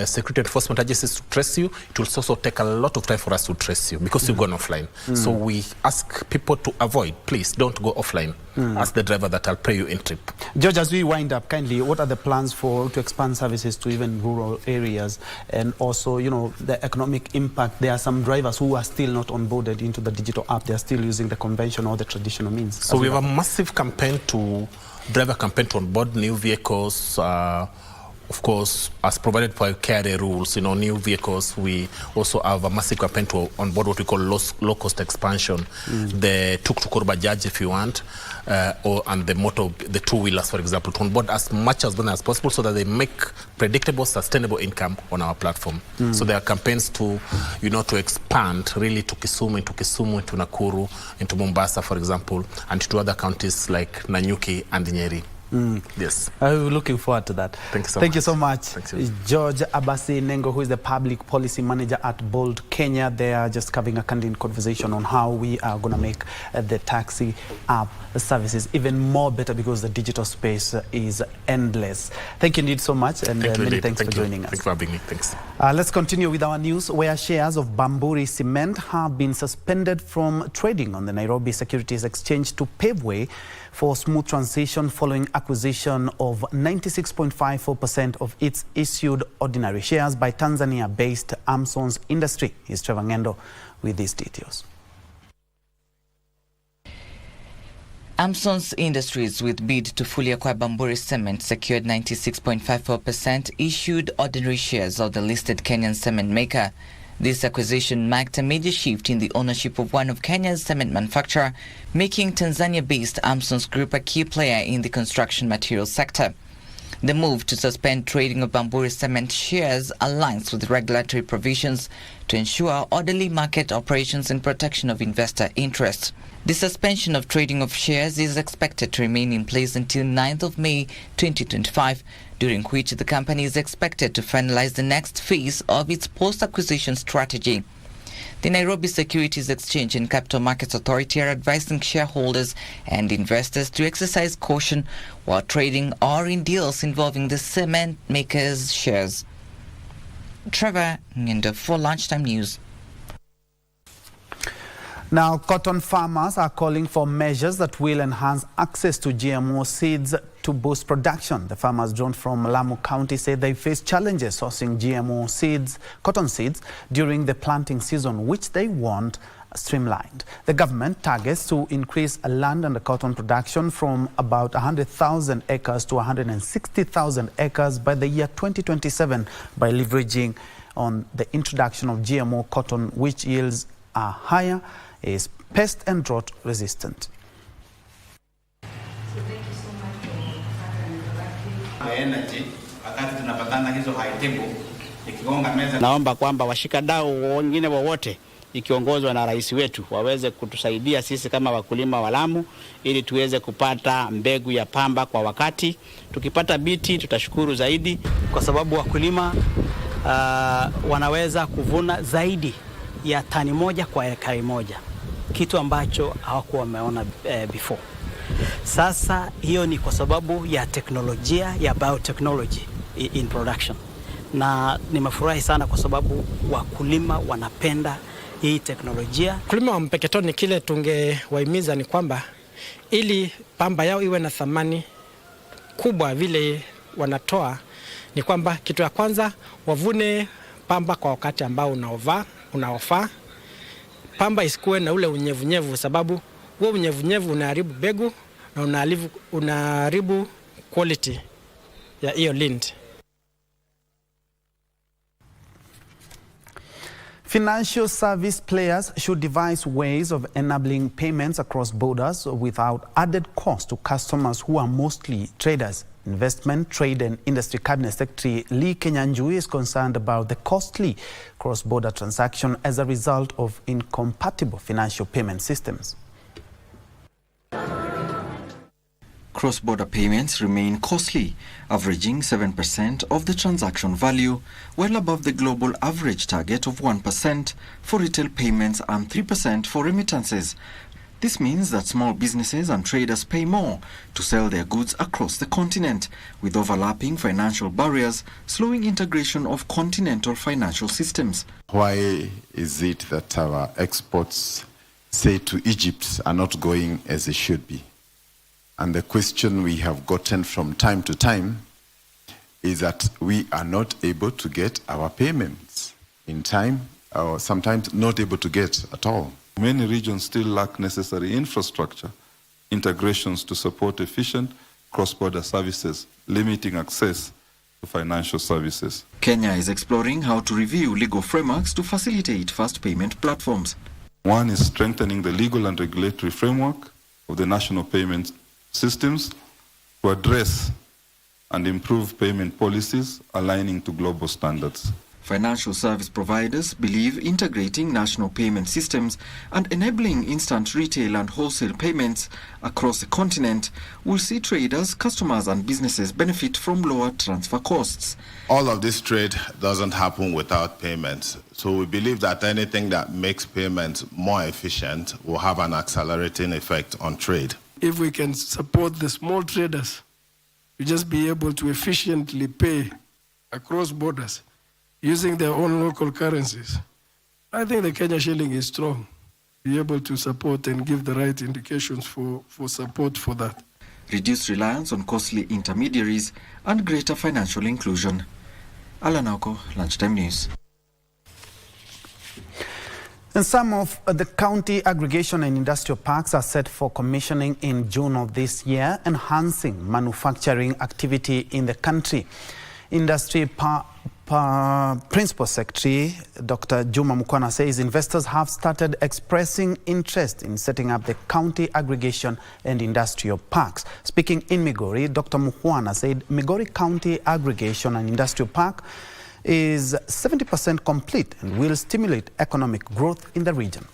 security enforcement agencies to trace you. It will also take a lot of time for us to trace you, because you've gone offline. So we ask people to avoid, please don't go offline. Ask the driver that I'll pay you in trip. George, as we wind up, kindly, what are the plans to expand services to even rural areas, and also, the economic impact? There are some drivers who are still not onboarded into the digital app. They are still using the conventional or the traditional means. So we have a massive driver campaign to onboard new vehicles, of course, as provided by KRA rules, new vehicles, we also have a massive campaign to onboard what we call low-cost expansion. The tuk-tuk or bajaj, if you want, and the two-wheelers, for example, to onboard as much as possible so that they make predictable, sustainable income on our platform. So there are campaigns to, to expand really to Kisumu, into Nakuru, into Mombasa, for example, and to other counties like Nanyuki and Nyeri. Yes. I'm looking forward to that. Thank you so much. Thank you. George Abasi Nengo, who is the public policy manager at Bold Kenya. They are just having a candid conversation on how we are going to make the taxi app services even more better, because the digital space is endless. Thank you indeed so much, and many thanks for joining us. Thanks for having me. Thanks. Let's continue with our news, where shares of Bamburi cement have been suspended from trading on the Nairobi Securities Exchange to pave way for smooth transition following acquisition of 96.54% of its issued ordinary shares by Tanzania-based Amson's Industry. Here's Trevor Ngendo with these details. Amson's Industries, with bid to fully acquire Bamburi Cement, secured 96.54% issued ordinary shares of the listed Kenyan cement maker. This acquisition marked a major shift in the ownership of one of Kenya's cement manufacturer, making Tanzania-based Amson's Group a key player in the construction materials sector. The move to suspend trading of Bamburi Cement shares aligns with regulatory provisions to ensure orderly market operations and protection of investor interests. The suspension of trading of shares is expected to remain in place until 9th of May 2025, during which the company is expected to finalize the next phase of its post-acquisition strategy. The Nairobi Securities Exchange and Capital Markets Authority are advising shareholders and investors to exercise caution while trading or in deals involving the cement maker's shares. Trevor Ngendo for Lunchtime News. Now, cotton farmers are calling for measures that will enhance access to GMO seeds to boost production. The farmers drawn from Lamu County say they face challenges sourcing GMO seeds, cotton seeds, during the planting season, which they want streamlined. The government targets to increase land and cotton production from about 100,000 acres to 160,000 acres by the year 2027 by leveraging on the introduction of GMO cotton, which yields are higher, is pest and drought resistant. Naomba kwamba washikadau wengine wowote ikiongozwa na rais wetu waweze kutusaidia sisi kama wakulima wa Lamu ili tuweze kupata mbegu ya pamba kwa wakati. Tukipata biti tutashukuru zaidi, kwa sababu wakulima wanaweza kuvuna zaidi ya tani moja kwa ekari moja, kitu ambacho hawakuwa wameona before. Sasa hiyo ni kwa sababu ya teknolojia ya biotechnology in production, na nimefurahi sana kwa sababu wakulima wanapenda hii teknolojia. Wakulima wa Mpeketoni, kile tungewahimiza ni kwamba ili pamba yao iwe na thamani kubwa vile wanatoa, ni kwamba kitu ya kwanza wavune pamba kwa wakati ambao unaofaa. Pamba isikuwe na ule unyevunyevu, sababu huo unyevunyevu unaharibu begu na unaharibu quality ya hiyo lint. Financial service players should devise ways of enabling payments across borders without added cost to customers who are mostly traders. Investment, Trade and Industry Cabinet Secretary Njue is concerned about the costly cross-border transaction as a result of incompatible financial payment systems. Cross-border payments remain costly, averaging 7% of the transaction value, well above the global average target of 1% for retail payments and 3% for remittances. This means that small businesses and traders pay more to sell their goods across the continent, with overlapping financial barriers slowing integration of continental financial systems. Why is it that our exports, say to Egypt, are not going as they should be? And the question we have gotten from time to time is that we are not able to get our payments in time, or sometimes not able to get at all. Many regions still lack necessary infrastructure, integrations to support efficient cross-border services, limiting access to financial services. Kenya is exploring how to review legal frameworks to facilitate fast payment platforms. One is strengthening the legal and regulatory framework of the national payment systems to address and improve payment policies aligning to global standards. Financial service providers believe integrating national payment systems and enabling instant retail and wholesale payments across the continent will see traders, customers and businesses benefit from lower transfer costs. All of this trade doesn't happen without payments. So we believe that anything that makes payments more efficient will have an accelerating effect on trade. If we can support the small traders to just be able to efficiently pay across borders using their own local currencies, I think the Kenya shilling is strong. Be able to support and give the right indications for support for that. Reduced reliance on costly intermediaries and greater financial inclusion. Alanako, Lunchtime News. And some of the county aggregation and industrial parks are set for commissioning in June of this year, enhancing manufacturing activity in the country. Industry Principal Secretary Dr. Juma Mukwana says investors have started expressing interest in setting up the county aggregation and industrial parks. Speaking in Migori, Dr. Mukwana said Migori County Aggregation and Industrial Park is 70% complete and will stimulate economic growth in the region.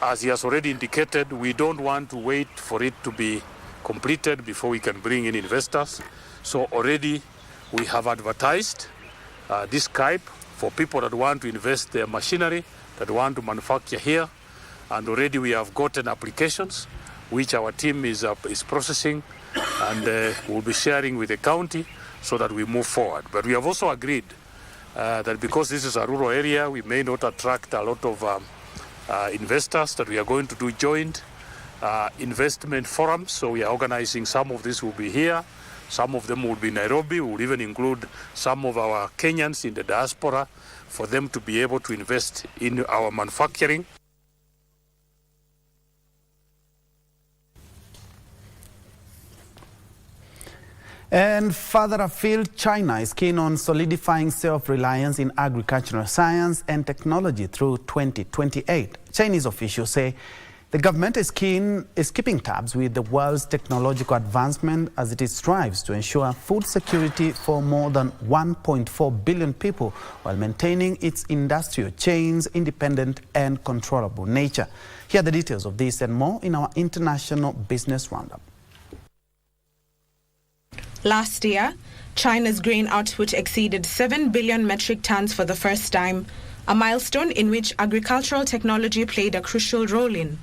As he has already indicated, we don't want to wait for it to be completed before we can bring in investors. So already we have advertised this Skype for people that want to invest their machinery, that want to manufacture here. And already we have gotten applications, which our team is processing, and we'll be sharing with the county so that we move forward. But we have also agreed that because this is a rural area, we may not attract a lot of investors, that we are going to do joint investment forums. So we are organizing, some of this will be here, some of them will be in Nairobi. We will even include some of our Kenyans in the diaspora for them to be able to invest in our manufacturing. And further afield, China is keen on solidifying self-reliance in agricultural science and technology through 2028. Chinese officials say the government is keeping tabs with the world's technological advancement as it strives to ensure food security for more than 1.4 billion people while maintaining its industrial chain's independent and controllable nature. Here are the details of this and more in our International Business Roundup. Last year, China's grain output exceeded 7 billion metric tons for the first time, a milestone in which agricultural technology played a crucial role in.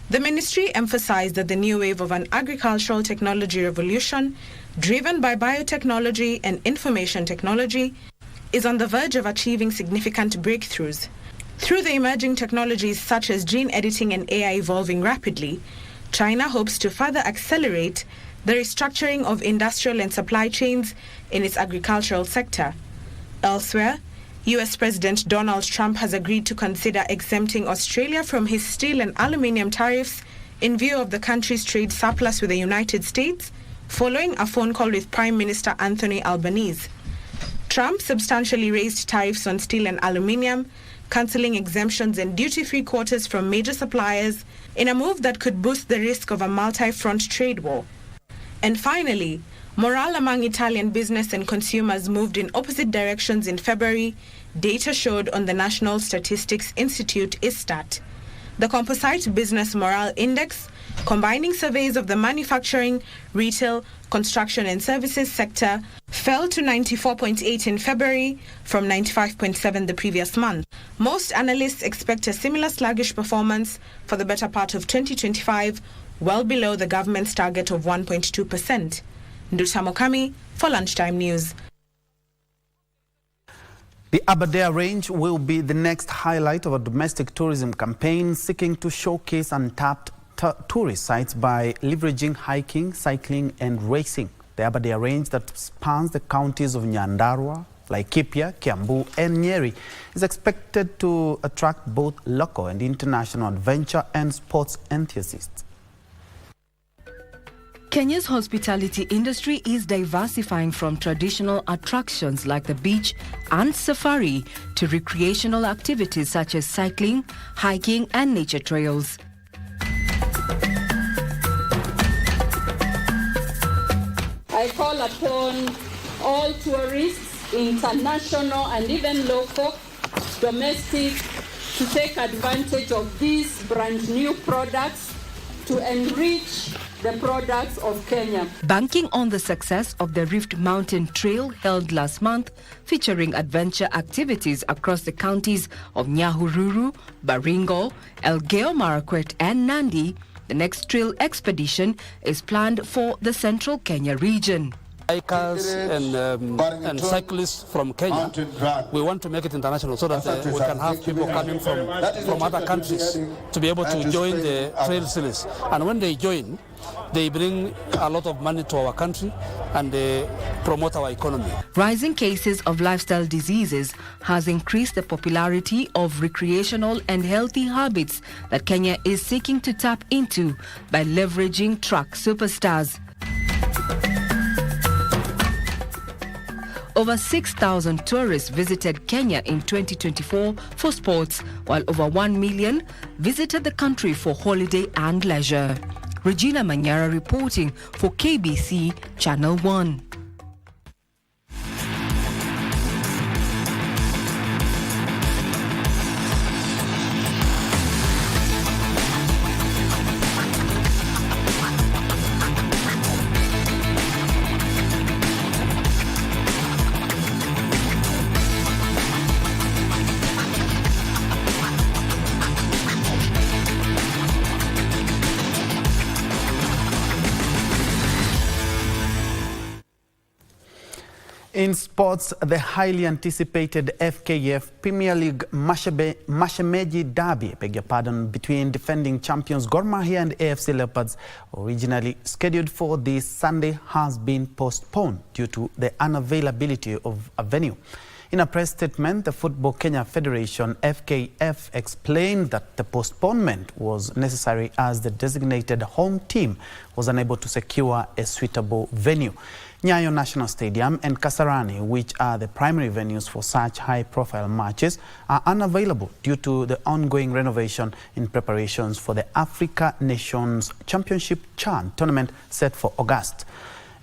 The ministry emphasized that the new wave of an agricultural technology revolution, driven by biotechnology and information technology, is on the verge of achieving significant breakthroughs. Through the emerging technologies such as gene editing and AI evolving rapidly, China hopes to further accelerate the restructuring of industrial and supply chains in its agricultural sector. Elsewhere, U.S. President Donald Trump has agreed to consider exempting Australia from his steel and aluminium tariffs in view of the country's trade surplus with the United States, following a phone call with Prime Minister Anthony Albanese. Trump substantially raised tariffs on steel and aluminium, cancelling exemptions and duty-free quotas from major suppliers in a move that could boost the risk of a multi-front trade war. And finally, morale among Italian business and consumers moved in opposite directions in February, data showed on the National Statistics Institute ISTAT. The Composite Business Morale Index, combining surveys of the manufacturing, retail, construction and services sector, fell to 94.8 in February from 95.7 the previous month. Most analysts expect a similar sluggish performance for the better part of 2025, well below the government's target of 1.2%. Nduta Mokami for Lunchtime News. The Aberdare Range will be the next highlight of a domestic tourism campaign seeking to showcase untapped tourist sites by leveraging hiking, cycling and racing. The Aberdare Range that spans the counties of Nyandarua, Laikipia, Kiambu and Nyeri is expected to attract both local and international adventure and sports enthusiasts. Kenya's hospitality industry is diversifying from traditional attractions like the beach and safari to recreational activities such as cycling, hiking and nature trails. I call upon all tourists, international and even local, domestic, to take advantage of these brand new products to enrich the products of Kenya. Banking on the success of the Rift Mountain Trail held last month, featuring adventure activities across the counties of Nyahururu, Baringo, Elgeyo Marakwet and Nandi, the next trail expedition is planned for the central Kenya region. Bikers and cyclists from Kenya, we want to make it international so that we can have people coming from other countries to be able to join the trail series. And when they join, they bring a lot of money to our country and they promote our economy. Rising cases of lifestyle diseases has increased the popularity of recreational and healthy habits that Kenya is seeking to tap into by leveraging track superstars. Over 6,000 tourists visited Kenya in 2024 for sports, while over 1 million visited the country for holiday and leisure. Regina Manyara reporting for KBC Channel 1. In sports, the highly anticipated FKF Premier League Mashemeji Derby, between defending champions Gor Mahia and AFC Leopards, originally scheduled for this Sunday, has been postponed due to the unavailability of a venue. In a press statement, the Football Kenya Federation FKF explained that the postponement was necessary as the designated home team was unable to secure a suitable venue. Nyayo National Stadium and Kasarani, which are the primary venues for such high-profile matches, are unavailable due to the ongoing renovation in preparations for the Africa Nations Championship CHAN tournament set for August.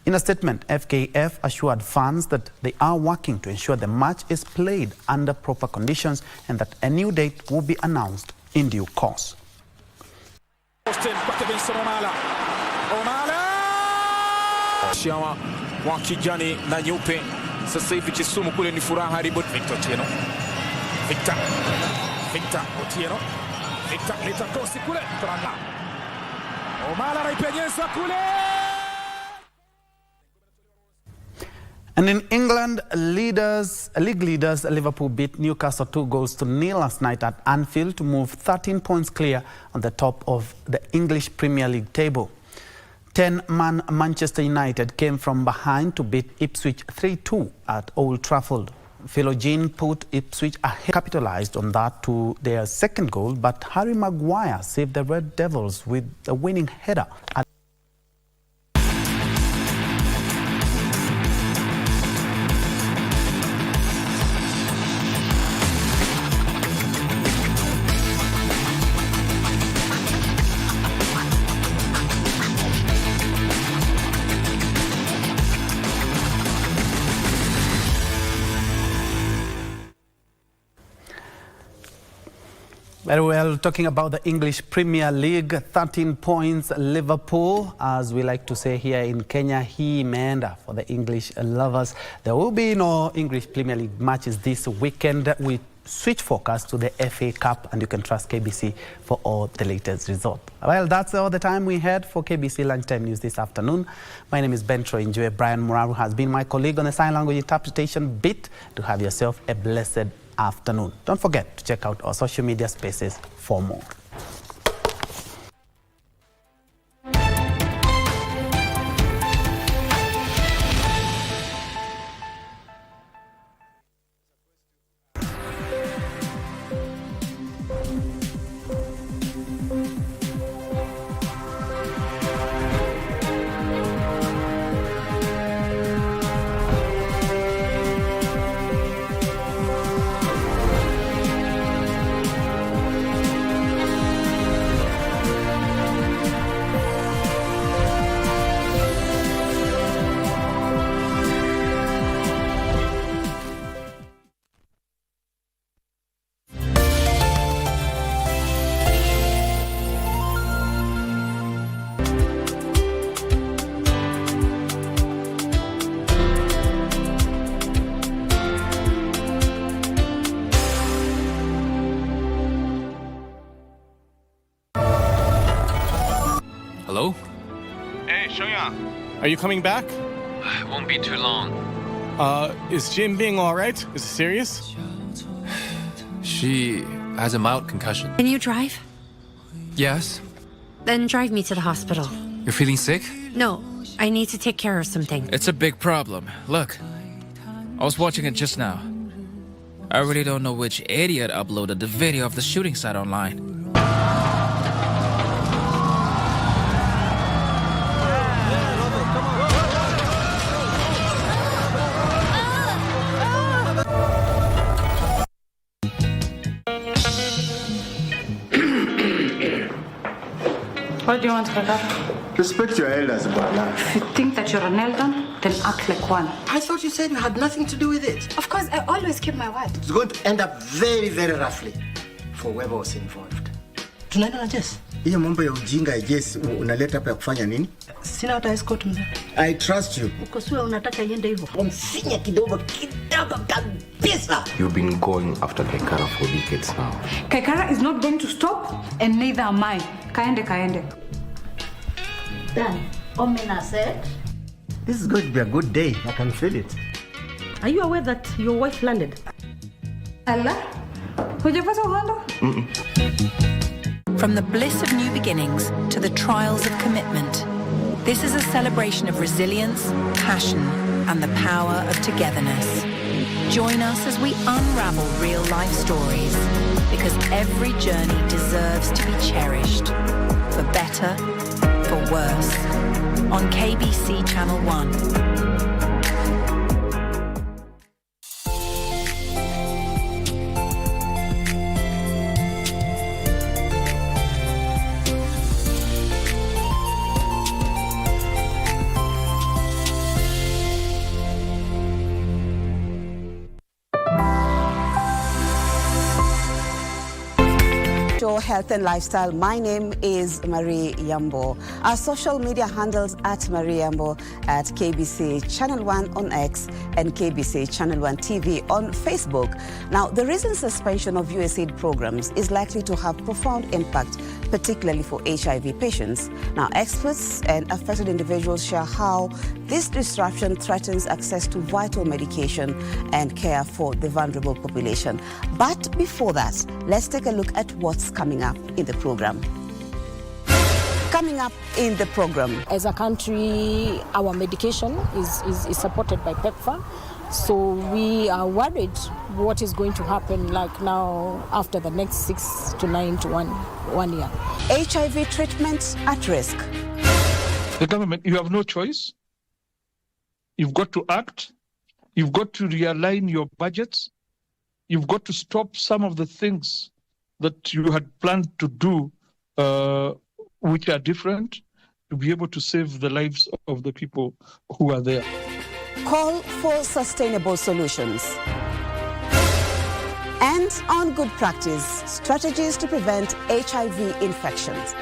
In a statement, FKF assured fans that they are working to ensure the match is played under proper conditions and that a new date will be announced in due course. Wa kijani na nyeupe sasa hivi Kisumu kule ni furaha haribu. Victor Otieno litakosi kule Tranga Omala anaipenyeza kule. And in England, league leaders Liverpool beat Newcastle 2-0 last night at Anfield to move 13 points clear on the top of the English Premier League table. 10-man Manchester United came from behind to beat Ipswich 3-2 at Old Trafford. Philogene put Ipswich ahead, capitalized on that to their second goal, but Harry Maguire saved the Red Devils with a winning header at Very well, talking about the English Premier League, 13 points Liverpool, as we like to say here in Kenya, he imeenda for the English lovers. There will be no English Premier League matches this weekend. We switch focus to the FA Cup, and you can trust KBC for all the latest results. Well, that's all the time we had for KBC Lunchtime News this afternoon. My name is Njue. Brian Muraru has been my colleague on the sign language interpretation bit. To have yourself a blessed afternoon. Don't forget to check out our social media spaces for more. Hello? Hey, Shoya. Are you coming back? It won't be too long. Is Jim being all right? Is it serious? She has a mild concussion. Can you drive? Yes. Then drive me to the hospital. You're feeling sick? No, I need to take care of something. It's a big problem. Look, I was watching it just now. I really don't know which idiot uploaded the video of the shooting site online. What do you want, Nakada? Respect your elders, Bwana. If you think that you're an elder, then act like one. I thought you said you had nothing to do with it. Of course, I always keep my word. It's going to end up very, very roughly for whoever was involved. Tunaenda na Jess. Hiyo mambo ya ujinga ya Jess unaleta hapa ya kufanya nini? Sina hata escort mzee. I trust you. Uko sure unataka iende hivyo? Umfinya kidogo kabisa. You've been going after Kaikara for decades now. Kaikara is not going to stop, and neither am I. Kaende. Dan, Omena said, This is going to be a good day. I can feel it. are you aware that your wife landed? Allah? Hujapata uhondo? From the bliss of new beginnings to the trials of commitment, this is a celebration of resilience, passion, and the power of togetherness. Join us as we unravel real-life stories, because every journey deserves to be cherished, for better, for worse, on KBC Channel 1. Health and lifestyle. My name is Marie Yambo. Our social media handles at Marie Yambo, at KBC Channel 1 on X and KBC Channel 1 TV on Facebook. Now, the recent suspension of USAID programs is likely to have profound impact, particularly for HIV patients. Now, experts and affected individuals share how this disruption threatens access to vital medication and care for the vulnerable population. But before that, let's take a look at what's coming up in the program. Coming up in the program. As a country, our medication is supported by PEPFAR. So we are worried what is going to happen like now after the next 6 to 9 to 1 year. HIV treatment at risk. The government, you have no choice. You've got to act. You've got to realign your budgets. You've got to stop some of the things that you had planned to do, which are different, to be able to save the lives of the people who are there. Call for sustainable solutions. And on good practice, strategies to prevent HIV infections.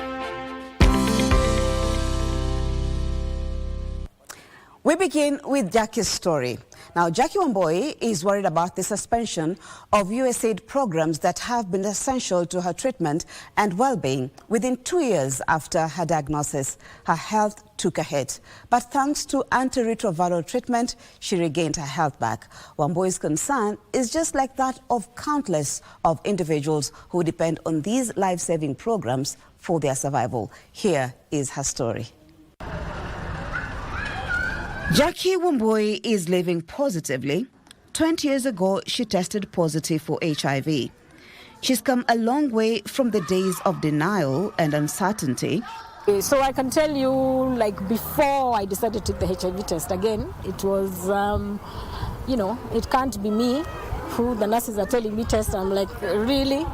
We begin with Jackie's story. Now, Jackie Wamboi is worried about the suspension of USAID programs that have been essential to her treatment and well-being. Within 2 years after her diagnosis, her health took a hit. But thanks to antiretroviral treatment, she regained her health back. Wamboi's concern is just like that of countless of individuals who depend on these life-saving programs for their survival. Here is her story. Jackie Wamboi is living positively. 20 years ago, she tested positive for HIV. She's come a long way from the days of denial and uncertainty. So I can tell you, like before I decided to take the HIV test again, it was, it can't be me. Who the nurses are telling me test, I'm like, really?